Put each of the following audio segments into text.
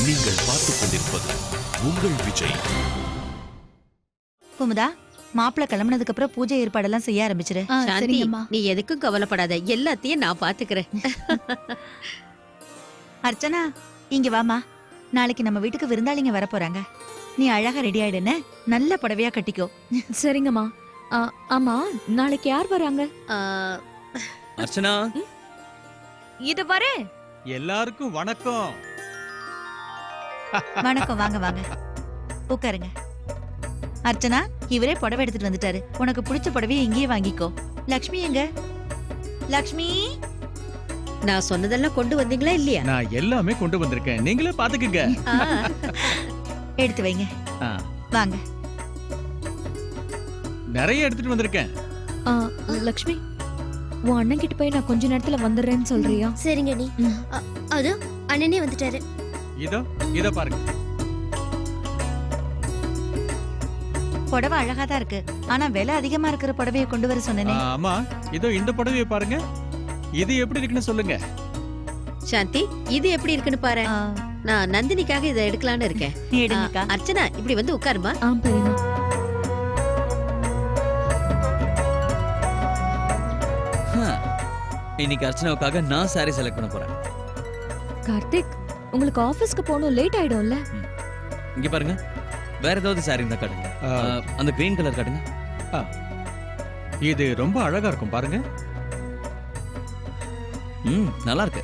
நீங்கள் பார்த்துக் கொண்டிருப்பது உங்கள் விஜய். குமுதா, மாப்பிள்ள கிளம்புனதுக்கு அப்புறம் பூஜை ஏற்பாடெல்லாம் செய்ய ஆரம்பிச்சிரு. சாந்தி, நீ எதுக்கும் கவலைப்படாத, எல்லாத்தையும் நான் பாத்துக்கிறேன். அர்ச்சனா, இங்க வாமா. நாளைக்கு நம்ம வீட்டுக்கு விருந்தாளிங்க வர போறாங்க. நீ அழகா ரெடி ஆயிடுன்னு நல்ல புடவையா கட்டிக்கோ. சரிங்கம்மா. ஆமா, நாளைக்கு யார் வராங்க? ஆ, அர்ச்சனா, இது வரேன். எல்லாருக்கும் வணக்கம். வணக்கம், வாங்க வாங்க உட்காருங்க. அர்ச்சனா, இவரே புடவை எடுத்துட்டு வந்துட்டாரு. உனக்கு பிடிச்ச புடவையை இங்கேயே வாங்கிக்கோ. லக்ஷ்மி எங்க? லக்ஷ்மி, நான் சொன்னதெல்லாம் கொண்டு வந்தீங்களா இல்லையா? நான் எல்லாமே கொண்டு வந்திருக்கேன், நீங்களே பாத்துக்குங்க. ஆ, எடுத்து வைங்க. ஆ, வாங்க. நிறைய எடுத்துட்டு வந்திருக்கேன். லக்ஷ்மி, உன் அண்ணன் கிட்ட போய் நான் கொஞ்ச நேரத்துல வந்துடுறேன்னு சொல்றியா? சரிங்க நீ. அது அண்ணனே வந்துட்டாரு. இதோ பாருங்க. புடவை அழகா தான் இருக்கு. ஆனா விலை அதிகமா இருக்கிற புடவையை கொண்டு வர சொன்னேனே. ஆமா, இந்த புடவையை பாருங்க. இது எப்படி இருக்குன்னு சொல்லுங்க. சாந்தி, இது எப்படி இருக்குன்னு பாரு. ஆ, நான் நந்தினிக்காக இதை எடுக்கலான்னு இருக்கேன். எடுங்கக்கா. அர்ச்சனா, இப்படி வந்து உட்காருமா. பெரியமா. இன்னைக்கு அர்ச்சனாவுக்காக நான் சாரி செலக்ட் பண்ண போறேன். கார்த்திக், உங்களுக்கு ஆபீஸ்க்கு போகணும், லேட் ஆயிடும்ல. இங்க பாருங்க, வேற ஏதாவது சாரி இருந்தா காட்டுங்க. அந்த கிரீன் கலர் காட்டுங்க. இது ரொம்ப அழகா இருக்கும் பாருங்க. நல்லா இருக்கு.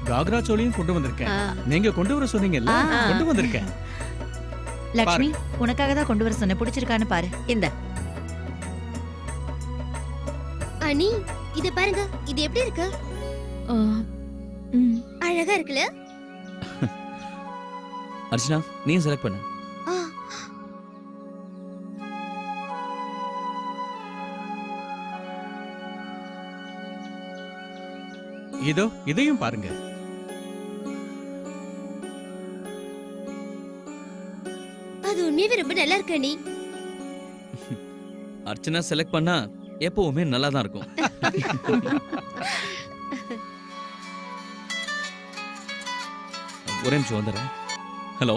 காக்ரா சோலியும் கொண்டு வந்திருக்கேன். நீங்க கொண்டு வர சொன்னீங்கல்ல, கொண்டு வந்திருக்கேன். லக்ஷ்மி, உனக்காக தான் கொண்டு வர சொன்னேன். பிடிச்சிருக்கான்னு பாரு. இந்த அனி, இத பாருங்க. இது எப்படி இருக்கு? அழகா இருக்குல்ல? அர்ச்சனா, நீ செலக்ட் பண்ணு. ஆ, இதையும் பாருங்க. அது உண்மையாவே ரொம்ப நல்லா இருக்கு அனி. அர்ச்சனா செலக்ட் பண்ணா எப்பவுமே நல்லா தான் இருக்கும். ஒரே நிமிஷம் வந்துடுறேன். ஹலோ,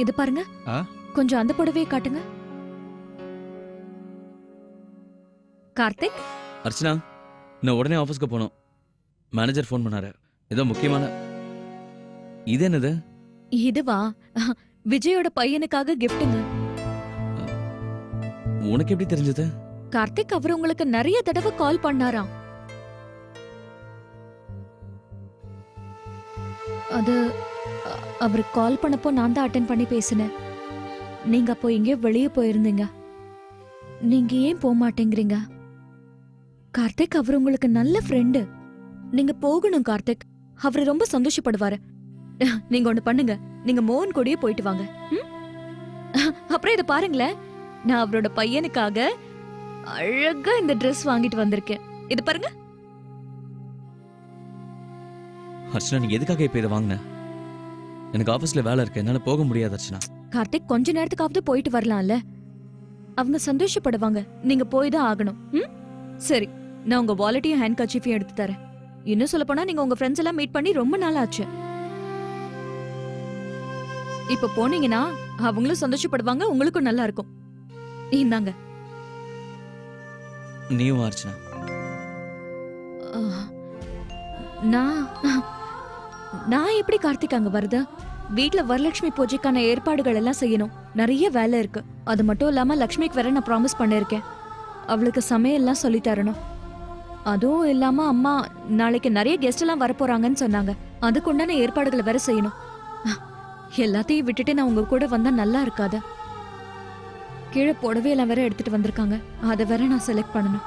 இது பாருங்க. ஆ? கொஞ்சம் அந்த புடவையை காட்டுங்க. கார்த்திக், அர்ச்சனா, நான் உடனே ஆஃபீஸ்க்கு போகணும். மேனேஜர் ஃபோன் பண்ணாரு, ஏதோ முக்கியமான. இது என்னது? இதுவா? விஜயோட பையனுக்காக கிஃப்ட்டுங்க. உனக்கு எப்படி தெரிஞ்சது? கார்த்திக், அவர் உங்களுக்கு நிறைய தடவை கால் பண்ணாராம். அது அவர் கால் பண்ணப்போ நான் தான் அட்டென்ட் பண்ணி பேசினேன். நீங்க அப்போ எங்கேயோ வெளியே போயிருந்தீங்க. நீங்க ஏன் போக மாட்டேங்கிறீங்க? கார்த்திக், அவர் உங்களுக்கு நல்ல ஃப்ரெண்டு. நீங்க போகணும் கார்த்திக். அவர் ரொம்ப சந்தோஷப்படுவாரு. நீங்க ஒண்ணு பண்ணுங்க, நீங்க மோகன் கூடயே போயிட்டு வாங்க. அப்புறம் இதை பாருங்களேன், நான் அவரோட பையனுக்காக அழகா இந்த Dress வாங்கிட்டு வந்திருக்கேன். இது பாருங்க. அர்ச்சனா, நீங்க எதுக்காக இப்ப இதை வாங்கின? எனக்கு ஆபீஸ்ல வேலை இருக்கு, என்னால போக முடியாது. அர்ச்சனா, கார்த்திக், கொஞ்ச நேரத்துக்காவது போயிட்டு வரலாம்ல. அவங்க சந்தோஷப்படுவாங்க. நீங்க போய் தான் ஆகணும். சரி, நான் உங்க வாலெட்டையும் ஹேண்ட் கர்ச்சீஃபையும் எடுத்து தரேன். இன்னும் சொல்ல போனா நீங்க உங்க ஃப்ரெண்ட்ஸ் எல்லாம் மீட் பண்ணி ரொம்ப நாள் ஆச்சு. இப்ப போனீங்கன்னா அவங்களும் சந்தோஷப்படுவாங்க, உங்களுக்கும் நல்லா இருக்கும். இந்தாங்க. நீயும் வா அர்ச்சனா. நான் எப்படி கார்த்திக் அங்க வருது? வீட்ல வரலட்சுமி பூஜைக்கான ஏற்பாடுகள் எல்லாம் செய்யணும். நிறைய வேலை இருக்கு. அது மட்டும் இல்லாம லக்ஷ்மிக்கு வேற நான் ப்ராமிஸ் பண்ணிருக்கேன். அவளுக்கு சமையல்லாம் சொல்லி தரணும். அதுவும் இல்லாம அம்மா நாளைக்கு நிறைய கெஸ்ட் எல்லாம் வரப்போறாங்கன்னு சொன்னாங்க. அதுக்கு உண்டான ஏற்பாடுகளை வேற செய்யணும். எல்லாத்தையும் விட்டுட்டு நான் உங்க கூட வந்தா நல்லா இருக்காது. கீழே புடவையெல்லாம் வேற எடுத்துட்டு வந்திருக்காங்க. அதை வேற நான் செலக்ட் பண்ணணும்.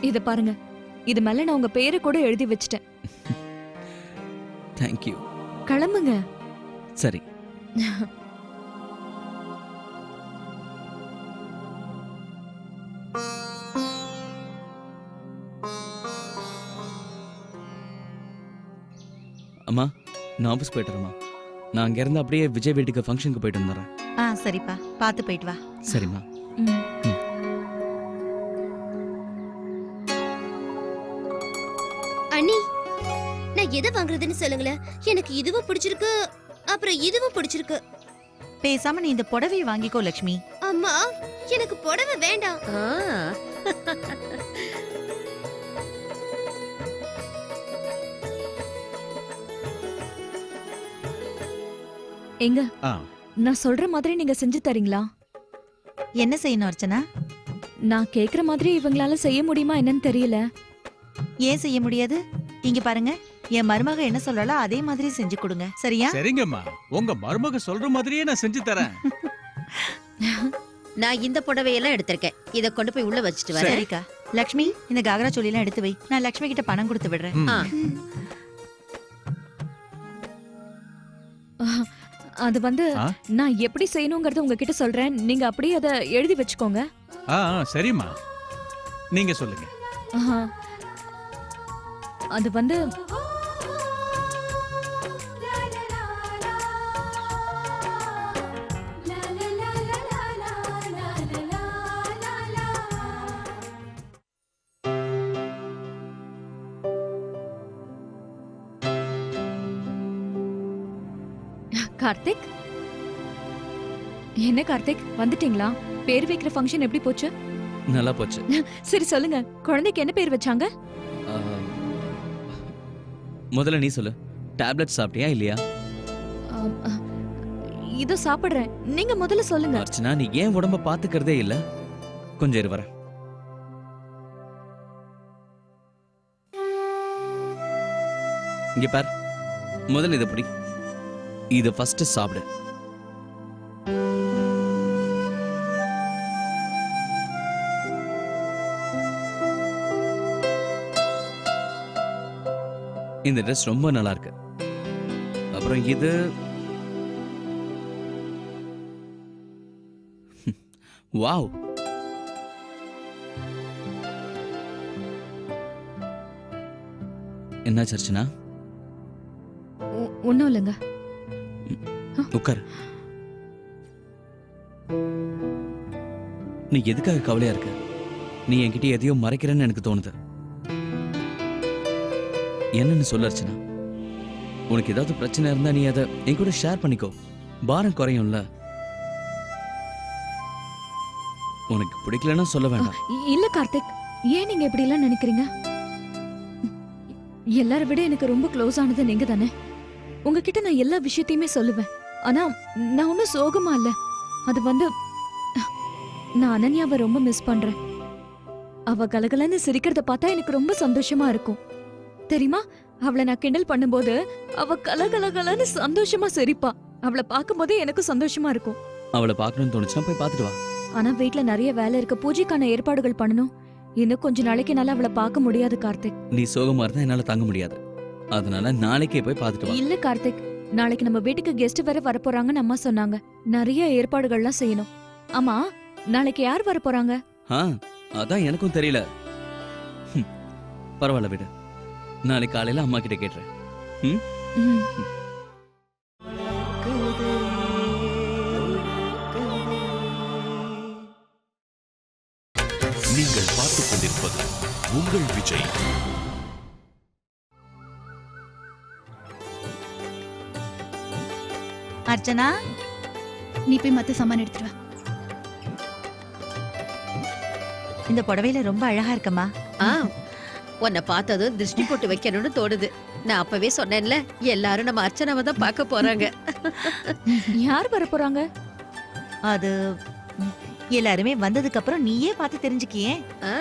இத பாருங்க, இது மேல நான் உங்க பேரை கூட எழுதி வச்சிட்டேன். Thank you. கிளம்புங்க. சரி. அம்மா, நான் ஆஃபீஸ் போயிட்டுறேம்மா. நான் அங்க இருந்து அப்படியே விஜய் வீட்டுக்கு ஃபங்க்ஷனுக்கு போயிட்டு வந்துடுறேன். ஆ சரிப்பா, பார்த்து போயிட்டு வா. சரிம்மா. ம். அண்ணி, நான் எதை வாங்குறதுன்னு சொல்லுங்களேன். எனக்கு இதுவும் பிடிச்சிருக்கு, அப்புறம் இதுவும் பிடிச்சிருக்கு. பேசாம நீ இந்த புடவையை வாங்கிக்கோ லக்ஷ்மி. அம்மா, எனக்கு புடவை வேண்டாம். ஆ. எங்க ஆ, நான் சொல்ற மாதிரி நீங்க செஞ்சு தரீங்களா? என்ன செய்யணும் அர்ச்சனா? நான் கேக்குற மாதிரி இவங்களால செய்ய முடியுமா என்னன்னு தெரியல. ஏன் செய்ய முடியாது? இங்க பாருங்க, என் மருமக என்ன சொல்றாளோ அதே மாதிரி செஞ்சு கொடுங்க, சரியா? சரிங்கம்மா. உங்க மருமக சொல்ற மாதிரியே நான் செஞ்சு தரேன். நான் இந்த புடவையெல்லாம் எடுத்திருக்கேன். இத கொண்டு போய் உள்ள வச்சுட்டு வரேன். சரிக்கா. லக்ஷ்மி, இந்த காகரா சொல்லிலாம் எடுத்து வை. நான் லக்ஷ்மி கிட்ட பணம் கொடுத்து விடுறேன். ம். ஆ. அது வந்து ஆ? நான் எப்படி செய்யணுங்கிறத உங்ககிட்ட சொல்றேன். நீங்க அப்படியே அதை எழுதி வச்சுக்கோங்க. ஆ, சரிம்மா. நீங்க சொல்லுங்க. ஆஹா. அது வந்து கார்த்திக், என்ன கார்த்திக் வந்துட்டீங்களா? பேர் வைக்கிற ஃபங்க்ஷன் எப்படி போச்சு? நல்லா போச்சு. சரி சொல்லுங்க, குழந்தைக்கு என்ன பேர் வச்சாங்க? ஆ, முதல்ல நீ சொல்லு. டேப்லெட் சாப்பிட்டியா இல்லையா? ஆம், இதோ சாப்பிடுறேன். நீங்க முதல்ல சொல்லுங்க. அர்ச்சனா, நீ ஏன் உடம்ப பாத்துக்கிறதே இல்ல? கொஞ்சம் இரு வரேன். இங்க பார், முதல்ல இதை பிடி. இதை ஃபர்ஸ்ட் சாப்பிடு. இந்த ட்ரெஸ் ரொம்ப நல்லா இருக்கு. அப்புறம் இது வாவ். என்ன சர்ச்சனா? ஒன்னும் இல்லைங்க. உட்கார். நீ எதுக்காக கவலையா இருக்க? நீ என்கிட்ட எதையோ மறைக்கிறேன்னு எனக்கு தோணுது. என்னன்னு சொல்ல அர்ச்சனா. உனக்கு ஏதாவது பிரச்சனை இருந்தா நீ அதை என் கூட ஷேர் பண்ணிக்கோ. பாரம் குறையும்ல. உனக்கு பிடிக்கலன்னா சொல்ல வேண்டாம். இல்ல கார்த்திக், ஏன் நீங்க இப்படி எல்லாம் நினைக்கிறீங்க? எல்லாரை விட எனக்கு ரொம்ப க்ளோஸ் ஆனது நீங்க தானே. உங்ககிட்ட நான் எல்லா விஷயத்தையுமே சொல்லுவேன். ஆனா நான் ஒன்னும் சோகமா இல்ல. அது வந்து நான் அனன்யாவை ரொம்ப மிஸ் பண்றேன். அவ கலகலன்னு சிரிக்கிறத பார்த்தா எனக்கு ரொம்ப சந்தோஷமா இருக்கும். தெரியுமா, அவளை நான் கிண்டல் பண்ணும்போது அவ கலகலகலன்னு சந்தோஷமா சிரிப்பா. அவளை பார்க்கும்போதே எனக்கு சந்தோஷமா இருக்கும். அவளை பார்க்கணும்னு தோணுச்சுன்னா போய் பார்த்துட்டு வா. ஆனா வீட்ல நிறைய வேலை இருக்கு. பூஜைக்கான ஏற்பாடுகள் பண்ணணும். இன்னும் கொஞ்ச நாளைக்கு என்னால அவளை பார்க்க முடியாது கார்த்திக். நீ சோகமா இருந்தா என்னால தாங்க முடியாது. அதனால நாளைக்கே போய் பார்த்துட்டு வா. இல்ல கார்த்திக், நாளைக்கு நம்ம வீட்டுக்கு கெஸ்ட் வேற வரப்போறாங்கன்னு அம்மா சொன்னாங்க. நிறைய ஏற்பாடுகள்லாம் செய்யணும். ஆமா, நாளைக்கு யார் வரப்போறாங்க? அதான் எனக்கும் தெரியல. பரவாயில்ல விடு. நாளைக்கு காலையில அம்மா கிட்ட கேட்டுறேன். ம். நீங்கள் பார்த்துக் கொண்டிருப்பது உங்கள் விஜய். அர்ச்சனா, நீ போய் மத்த சாமான் எடுத்துட்டு வா. இந்த புடவையில ரொம்ப அழகா இருக்கம்மா. ஆ. உன்னை பார்த்ததும் திருஷ்டி போட்டு வைக்கணும்னு தோணுது. நான் அப்பவே சொன்னேன்ல, எல்லாரும் நம்ம அர்ச்சனாவை தான் பார்க்க போறாங்க. யார் வரப்போறாங்க? அது எல்லாருமே வந்ததுக்கு அப்புறம் நீயே பார்த்து தெரிஞ்சுக்கியே. ஆ.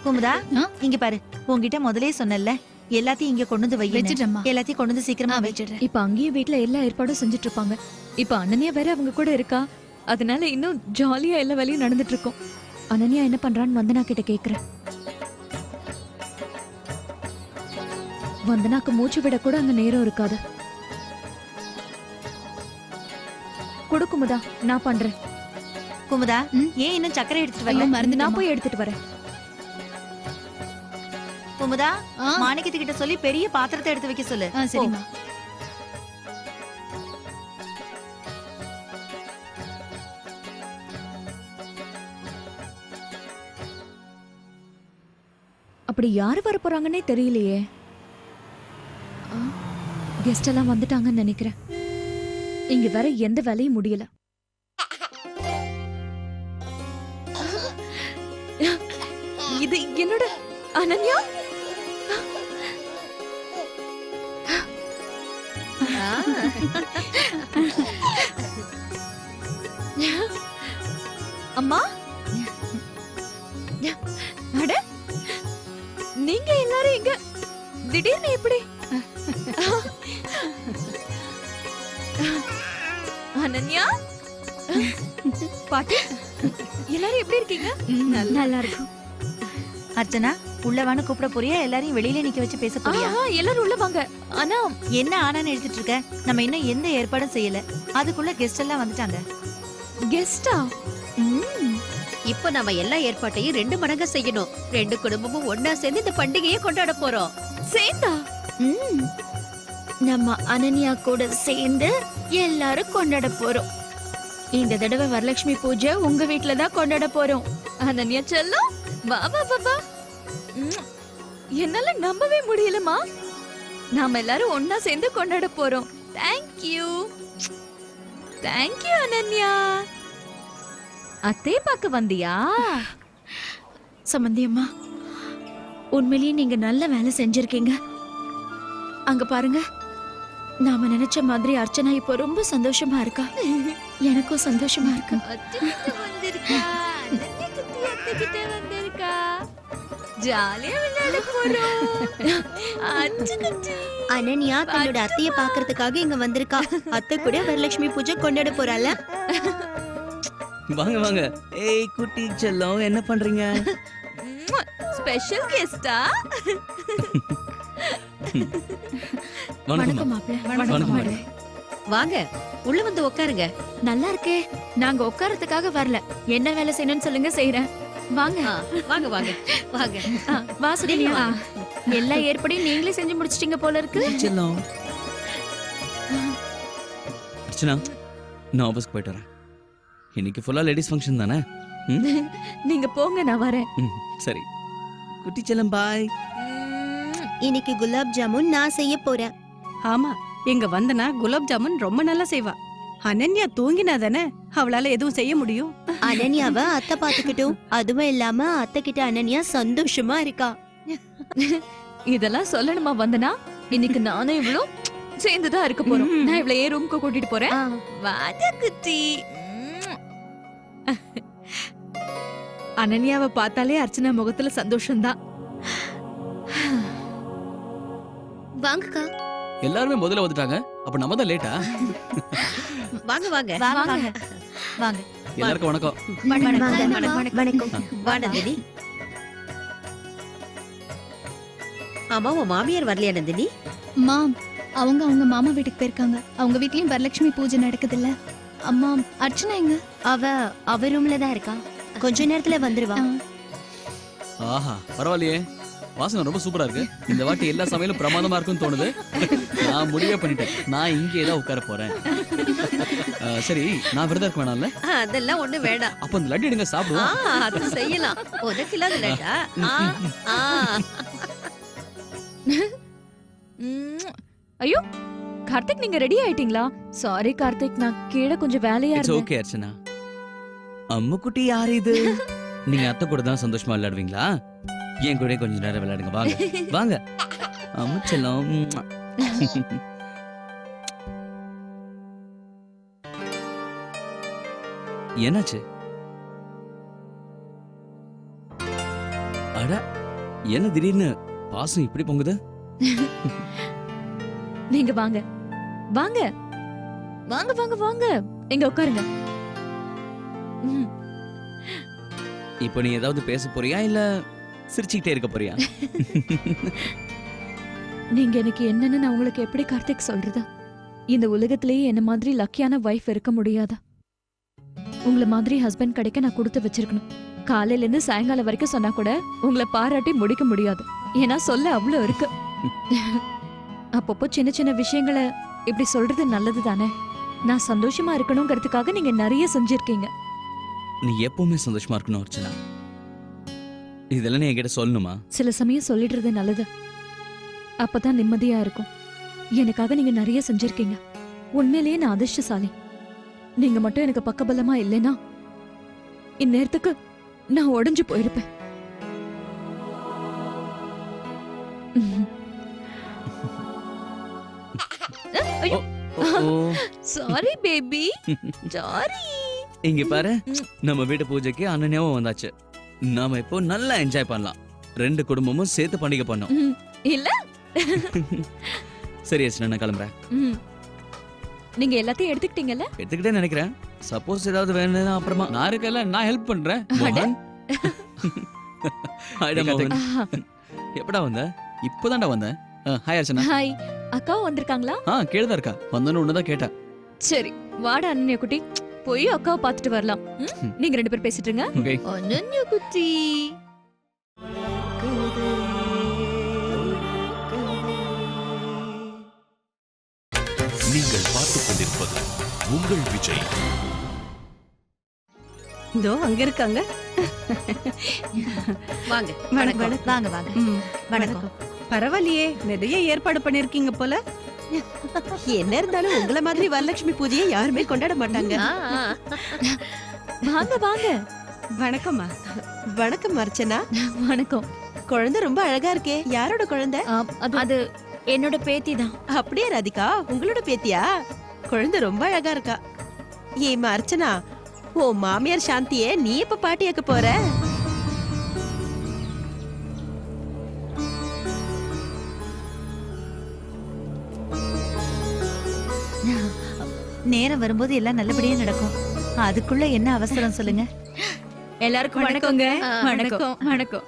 குமுதா, ஆ? இங்க பாரு, உன்கிட்ட முதலே சொன்னேன்ல, எல்லாத்தையும் இங்க கொண்டு வந்து வை. வச்சிடுறேம்மா. எல்லாத்தையும் கொண்டு வந்து சீக்கிரமா வை. வச்சிடுறேன். இப்ப அங்கேயே வீட்ல எல்லா ஏற்பாடும் செஞ்சுட்டு இருப்பாங்க. இப்ப அனன்யா வேற அவங்க கூட இருக்கா. அதனால இன்னும் ஜாலியா எல்லா வேலையும் நடந்துட்டு இருக்கும். அனன்யா என்ன பண்றான்னு வந்தனா கிட்ட கேக்குறேன். வந்தனாக்கு மூச்சு விட கூட அங்க நேரம் இருக்காது. கொடுக்குமுதா, நான் பண்றேன். குமுதா, ம்? ஏன் இன்னும் சக்கரை எடுத்துட்டு ஐயோ, வரல? மறந்துட்டேம்மா. நான் போய் எடுத்துட்டு வரேன். குமுதா, ஆ, மாணிக்கத்துக்கிட்ட சொல்லி பெரிய பாத்திரத்தை எடுத்து வைக்க சொல்லு. ஆ, சரிம்மா. அப்படி யாரு வர போறாங்கன்னே தெரியலையே. கெஸ்ட் எல்லாம் வந்துட்டாங்கன்னு நினைக்கிறேன். இங்க வேற எந்த வேலையும் முடியல. இது என்னோட அனன்யா. அம்மா, அட நீங்க எல்லாரும் இங்க திடீர்னு எப்படி? அனன்யா, பாட்டி, எல்லாரும் எப்படி இருக்கீங்க? நல்லா இருக்கும். அர்ச்சனா, உள்ளவான்னு கூப்பிட போறியா? எல்லாரையும் வெளியில நிக்க வச்சு பேச போறியா? எல்லாரும் உள்ள வாங்க. ஆனா என்ன ஆனான்னு எடுத்துட்டு இருக்க? நம்ம இன்னும் எந்த ஏற்பாடும் செய்யல. அதுக்குள்ள கெஸ்ட் எல்லாம் வந்துட்டாங்க. கெஸ்டா? இப்போ நம்ம எல்லா ஏற்பாட்டையும் 2 மடங்கா செய்யணும். 2 குடும்பமும் ஒன்னா சேர்ந்து இந்த பண்டிகையை கொண்டாட போறோம். சேர்ந்தா? நம்ம அனன்யா கூட சேர்ந்து எல்லாரும் கொண்டாட போறோம். இந்த தடவை வரலட்சுமி பூஜை உங்க வீட்ல தான் கொண்டாட போறோம். அனன்யா செல்லம், வா வா வா வா. என்னால நம்பவே முடியலமா. நாம எல்லாரும் ஒன்னா சேர்ந்து கொண்டாட போறோம். Thank you Ananya. அத்தே பார்க்க வந்தியா? சம்பந்தி அம்மா, உண்மையிலேயே நீங்க நல்ல வேலை செஞ்சிருக்கீங்க. அங்க பாருங்க, நாம நினைச்ச மாதிரி அர்ச்சனா இப்போ ரொம்ப சந்தோஷமா இருக்கா. எனக்கும் சந்தோஷமா இருக்கு. ஜாலியா விளையாட போறோம். அனன்யா தன்னோட அத்தைய பாக்குறதுக்காக இங்க வந்திருக்கா. அத்தை கூட வரலட்சுமி பூஜை கொண்டாட போறாள. வாங்க வாங்க. ஏய் குட்டி செல்லம், என்ன பண்றீங்க? ஸ்பெஷல் கெஸ்டா? வணக்கம் மாப்ள. வணக்கம் மேடம். வாங்க, உள்ள வந்து உட்காருங்க. நல்லா இருக்கே. நாங்க உட்காரத்துக்காக வரல. என்ன வேலை செய்யணும்னு சொல்லுங்க, செய்யறேன். வாங்க வாங்க வாங்க வாங்க. வா சுகன்யா. எல்லா ஏற்பாடையும் நீங்களே செஞ்சு முடிச்சிட்டீங்க போல இருக்கு. செல்லம். அர்ச்சனா, நான் ஆபீஸ்க்கு போயிட்டு வரேன். இன்னைக்கு ஃபுல்லா லேடிஸ் ஃபங்க்ஷன் தானே? நீங்க போங்க, நான் வரேன். சரி குட்டி செல்லம், பாய். இன்னைக்கு குலாப் ஜாமுன் நான் செய்ய போறேன். ஆமா, எங்க வந்தனா குலாப் ஜாமுன் ரொம்ப நல்லா செய்வா. அனன்யா தூங்கினா தானே அவளால எதுவும் செய்ய முடியும். அனன்யாவை அத்தை பாத்துக்கிட்டும். அதுவும் இல்லாம அத்தை கிட்ட அனன்யா சந்தோஷமா இருக்கா. இதெல்லாம் சொல்லணுமா வந்தனா? இன்னைக்கு நானும் இவ்வளோ சேர்ந்துதான் இருக்க போறோம். நான் இவ்வளவு ஏன் ரூம்க்கு கூட்டிட்டு போறேன். வாடா குட்டி. அனன்யாவை பார்த்தாலே அர்ச்சனா முகத்துல சந்தோஷம்தான். வாங்கக்கா. எல்லாருமே முதல்ல வந்துட்டாங்க. அப்ப நம்ம தான் லேட்டா? வாங்க வாங்க வாங்க வாங்க வாங்க. எல்லாருக்கும் வணக்கம். வணக்கம். வா நந்தினி. ஆமா, உன் மாமியார் வரலையா நந்தினி? மாம், அவங்க மாமா வீட்டுக்கு போயிருக்காங்க. அவங்க வீட்லயும் வரலட்சுமி பூஜை நடக்குதுல்ல. அம்மா, அர்ச்சனா எங்க? அவ ரூம்ல தான் இருக்கா. கொஞ்ச நேரத்துல வந்துருவா. ஆஹா, பரவாயில்லையே. வாசனை ரொம்ப சூப்பரா இருக்கு. இந்த வாட்டி எல்லா சமையலும் பிரமாதமா இருக்கும்னு தோணுது. நான் முடிவே பண்ணிட்டேன். நான் இங்கே தான் உட்கார போறேன். சரி, நான் விரதம் இருக்க வேணாம்ல? அதெல்லாம் ஒண்ணு வேண்டாம். அப்ப இந்த லட்டு எடுங்க, சாப்பிடுவோம். அது செய்யலாம். உனக்கு இல்லாத லட்டா? ஐயோ கார்த்திக், நீங்க ரெடி ஆயிட்டீங்களா? சாரி கார்த்திக், நான் கீழே கொஞ்சம் வேலையா இட்ஸ் இருந்தேன். ஓகே அர்ச்சனா. அம்மா குட்டி யார் இது? நீங்க அத்தை கூட தான் சந்தோஷமா விளையாடுவீங்களா? என் கூட கொஞ்ச நேரம் விளையாடுங்க. வாங்க வாங்க. அம்மா செல்லம். என்னாச்சு? அட, என்ன திடீர்னு பாசம் இப்படி பொங்குது? நீங்க வாங்க வாங்க வாங்க வாங்க வாங்க, இங்க உட்காருங்க. இப்போ நீ ஏதாவது பேச போறியா இல்ல சிரிச்சுக்கிட்டே இருக்க போறியா? நீங்க எனக்கு என்னன்னு நான் உங்களுக்கு எப்படி கார்த்திக் சொல்றது? இந்த உலகத்திலேயே என்ன மாதிரி லக்கியான வைஃப் இருக்க முடியாதா? உங்களை மாதிரி ஹஸ்பண்ட் கிடைக்க நான் கொடுத்து வச்சிருக்கணும். காலையில இருந்து சாயங்காலம் வரைக்கும் சொன்னா கூட உங்களை பாராட்டி முடிக்க முடியாது. ஏன்னா சொல்ல அவ்வளவு இருக்கு. அப்பப்போ சின்ன சின்ன விஷயங்களை இப்படி சொல்றது நல்லது தானே? நான் சந்தோஷமா இருக்கணுங்கிறதுக்காக நீங்க நிறைய செஞ்சிருக்கீங்க. நீ எப்பவுமே சந்தோஷமா இருக்கணும் அர்ச்சனா. இதெல்லாம் நீ என்கிட்ட சொல்லணுமா? சில சமயம் சொல்லிடுறது நல்லது. அப்பதான் நிம்மதியா இருக்கும். எனக்காக நீங்க நிறைய செஞ்சிருக்கீங்க. உண்மையிலேயே நான் அதிர்ஷ்டசாலி. நீங்க மட்டும் எனக்கு பக்கபலமா இல்லைன்னா இந்நேரத்துக்கு நான் உடைஞ்சு போயிருப்பேன். Sorry baby, sorry. இங்க பாரு, நம்ம வீட்டு பூஜைக்கு அனன்யாவும் வந்தாச்சு. நாம இப்போ நல்லா என்ஜாய் பண்ணலாம். 2 குடும்பமும் சேர்த்து பண்டிகை பண்ணோம். இல்ல சரி அர்ச்சனா, நான் கிளம்புறேன். நீங்க எல்லாத்தையும் எடுத்துக்கிட்டீங்கல்ல? எடுத்துக்கிட்டே நினைக்கிறேன். சப்போஸ் ஏதாவது வேணும்னா அப்புறமா. நான் இருக்கல, நான் ஹெல்ப் பண்றேன். மோகன். ஹாய்டா மோகன். எப்படா வந்த? இப்போதான்டா வந்தேன். ஹாய் அர்ச்சனா. ஹாய். அக்காவும் வந்திருக்காங்களா? கேளுதா இருக்கா? வந்தோன்னு ஒண்ணுதான் கேட்டேன். சரி, வாடா அனன்யா குட்டி, போய் அக்காவை பார்த்துட்டு வரலாம். நீங்க 2 பேர் பேசிட்டு இருங்க. ஓகே. அனன்யா குட்டி. நீங்கள் பார்த்துக் கொண்டிருப்பது உங்கள் விஜய். இதோ அங்க இருக்காங்க. வாங்க. வணக்கம். வாங்க வாங்க. ம், வணக்கம். பரவாயில்லையே, நிறைய ஏற்பாடு பண்ணிருக்கீங்க போல. என்ன இருந்தாலும் உங்கள மாதிரி வரலட்சுமி பூஜையை யாருமே கொண்டாட மாட்டாங்க. ஆ, ஆ. வாங்க வாங்க. வணக்கம்மா. வணக்கம் அர்ச்சனா. வணக்கம். குழந்தை ரொம்ப அழகா இருக்கே. யாரோட குழந்தை? அது என்னோட பேத்தி தான். அப்படியே ராதிகா, உங்களோட பேத்தியா? குழந்தை ரொம்ப அழகா இருக்கா. ஏமா அர்ச்சனா, ஓ மாமியார் சாந்தியே நீ எப்ப பாட்டியாக்க போற? நேரம் வரும்போது எல்லாம் நல்லபடியா நடக்கும். அதுக்குள்ள என்ன அவசரம் சொல்லுங்க. எல்லாருக்கும் வணக்கங்க. வணக்கம் வணக்கம்.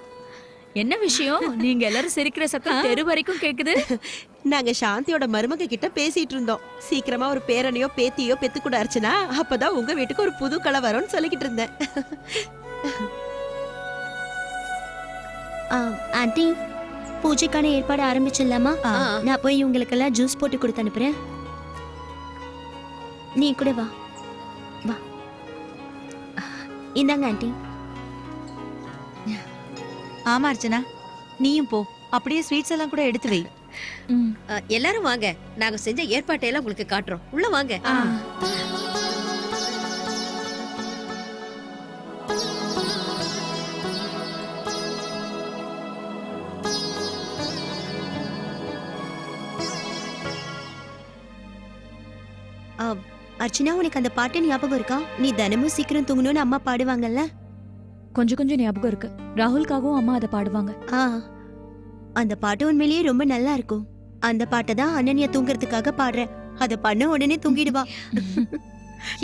என்ன விஷயம்? நீங்க எல்லாரும் சிரிக்கிற சத்தம் தெரு வரைக்கும் கேக்குது. நாங்க சாந்தியோட மருமக கிட்ட பேசிட்டு இருந்தோம். சீக்கிரமா ஒரு பேரனையோ பேத்தியோ பெத்துக்கூட அர்ச்சனா, அப்பதான் உங்க வீட்டுக்கு ஒரு புது கலை வரும்னு சொல்லிக்கிட்டு இருந்தேன். ஆண்டி, பூஜைக்கான ஏற்பாடு ஆரம்பிச்சிடலாமா? ஆ. நான் போய் உங்களுக்கெல்லாம் ஜூஸ் போட்டு கொடுத்து அனுப்புறேன். நீ கூட வா. வா, இந்தாங்க ஆண்டி. ஆமா அர்ச்சனா, நீயும் போ. அப்படியே ஸ்வீட்ஸ் எல்லாம் கூட எடுத்து வை. எல்லாரும் வாங்க. நாங்க செஞ்ச ஏற்பாட்டையெல்லாம் உங்களுக்கு காட்டுறோம். உள்ள வாங்க. அர்ச்சனா, உனக்கு அந்த பாட்டு ஞாபகம் இருக்கா? நீ தினமும் சீக்கிரம் தூங்கணும்னு அம்மா பாடுவாங்கல்ல? கொஞ்சம் கொஞ்சம் ஞாபகம் இருக்கு. ராகுல்காகவும் அம்மா அதை பாடுவாங்க. அந்த பாட்டு உண்மையிலேயே ரொம்ப நல்லா இருக்கும். அந்த பாட்டை தான் அனன்யா தூங்குறதுக்காக பாடுறேன். அத பண்ண உடனே தூங்கிடுவா.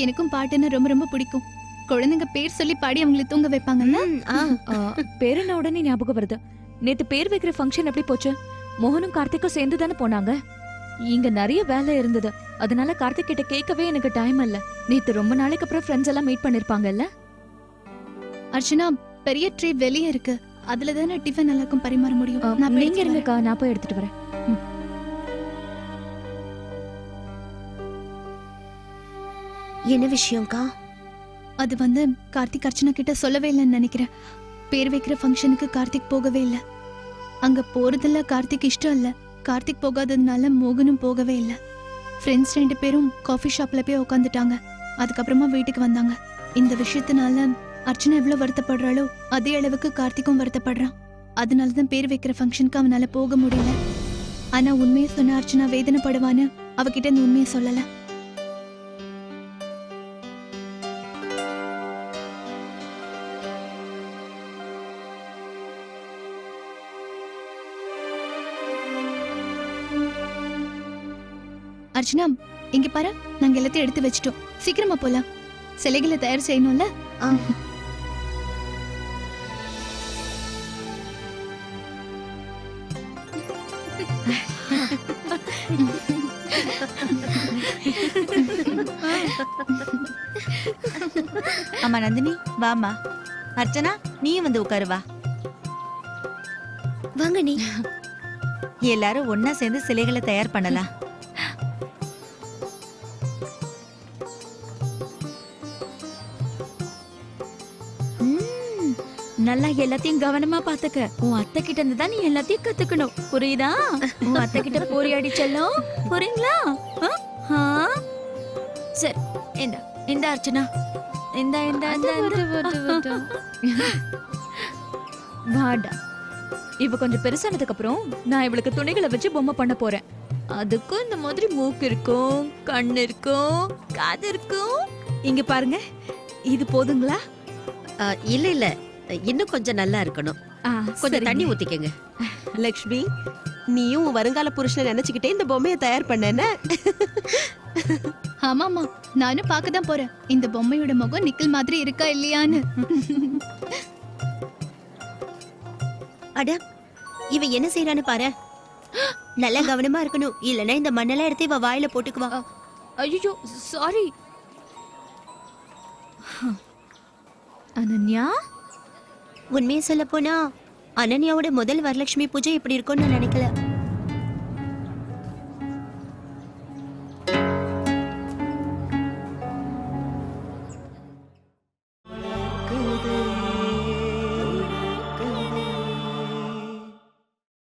எனக்கும் பாட்டுன்னா ரொம்ப ரொம்ப பிடிக்கும். குழந்தைங்க பேர் சொல்லி பாடி அவங்களை தூங்க வைப்பாங்கல்ல? பேருன உடனே ஞாபகம் வருது. நேத்து பேர் வைக்கிற ஃபங்க்ஷன் எப்படி போச்சு? மோகனும் கார்த்திக்கும் சேர்ந்து தானே போனாங்க. இங்க நிறைய வேலை இருந்தது. அதனால கார்த்திக் கிட்ட கேட்கவே எனக்கு டைம் இல்ல. நேத்து ரொம்ப நாளைக்கு அப்புறம் ஃப்ரெண்ட்ஸ் எல்லாம் மீட் பண்ணிருப்பாங்கல்ல? அர்ச்சனா, பெரிய ட்ரே வெளியே இருக்கு. அதுல தானே டிஃபன் எல்லாருக்கும் பரிமாற முடியும். நான் போய் நீங்க எடுத்துட்டு இருங்கக்கா, நான் போய் எடுத்துட்டு வரேன். என்ன விஷயம்க்கா? அது வந்து கார்த்திக் அர்ச்சனா கிட்ட சொல்லவே இல்லைன்னு நினைக்கிறேன். பேர் வைக்கிற ஃபங்க்ஷனுக்கு கார்த்திக் போகவே இல்லை. அங்க போறதுல கார்த்திக் இஷ்டம் இல்ல. கார்த்திக் போகாததுனால மோகனும் போகவே இல்லை. ஃப்ரெண்ட்ஸ் 2 பேரும் காஃபி ஷாப்ல போய் உட்காந்துட்டாங்க. அதுக்கப்புறமா வீட்டுக்கு வந்தாங்க. இந்த விஷயத்தினால அர்ச்சனா எவ்வளவு வருத்தப்படுறாளோ அதே அளவுக்கு கார்த்திக்கும் வருத்தப்படுறான். அதனாலதான் பேர் வைக்கிற ஃபங்க்ஷனுக்கு அவனால போக முடியல. ஆனா உண்மையை சொன்ன அர்ச்சனா வேதனைப்படுவான்னு அவகிட்ட இந்த உண்மையை சொல்லல. அர்ச்சனா, இங்க பாரு, நாங்க எல்லாத்தையும் எடுத்து வச்சிட்டோம். சீக்கிரமா போலாம். சிலைகளை தயார் செய்யணும்ல? ஆமா நந்தினி, வாமா. அர்ச்சனா, நீயும் வந்து உட்காரு வா. வாங்க நீ. எல்லாரும் ஒன்னா சேர்ந்து சிலைகளை தயார் பண்ணலாம். நல்லா எல்லாத்தையும் கவனமா பாத்துக்க. உன் அத்தை கிட்ட இருந்து தான் நீ எல்லாத்தையும் கத்துக்கணும். புரியுதா? உன் அத்தை கிட்ட போரியாடி செல்லும். புரியுங்களா? ஆ? சரி, இந்த அர்ச்சனா, இந்த வாடா. இவ கொஞ்சம் பெருசானதுக்கு அப்புறம் நான் இவளுக்கு துணிகளை வச்சு பொம்மை பண்ண போறேன். அதுக்கும் இந்த மாதிரி மூக்கு இருக்கும், கண்ணு இருக்கும், காது இருக்கும். இங்க பாருங்க, இது போதுங்களா? இல்ல இல்ல, இன்னும் கொஞ்சம் நல்லா இருக்கணும். கொஞ்சம் தண்ணி ஊத்திக்கங்க. லக்ஷ்மி, நீயும் உன் வருங்கால புருஷனை நினைச்சுக்கிட்டே இந்த பொம்மையை தயார் பண்ண. ஆமாமா, நானும் பார்க்க தான் போறேன் இந்த பொம்மையோட முகம் நிக்கல் மாதிரி இருக்கா இல்லையான்னு. அட இவ என்ன செய்யறான்னு பாரு. நல்லா கவனமா இருக்கணும், இல்லனா இந்த மண்ணெல்லாம் எடுத்து இவ வாயில போட்டுக்குவா. ஐயோ சாரி. அனன்யா, உண்மையை சொல்ல போனா அனன்யாவோட முதல் வரலட்சுமி பூஜை இப்படி இருக்கும்னு நான் நினைக்கல.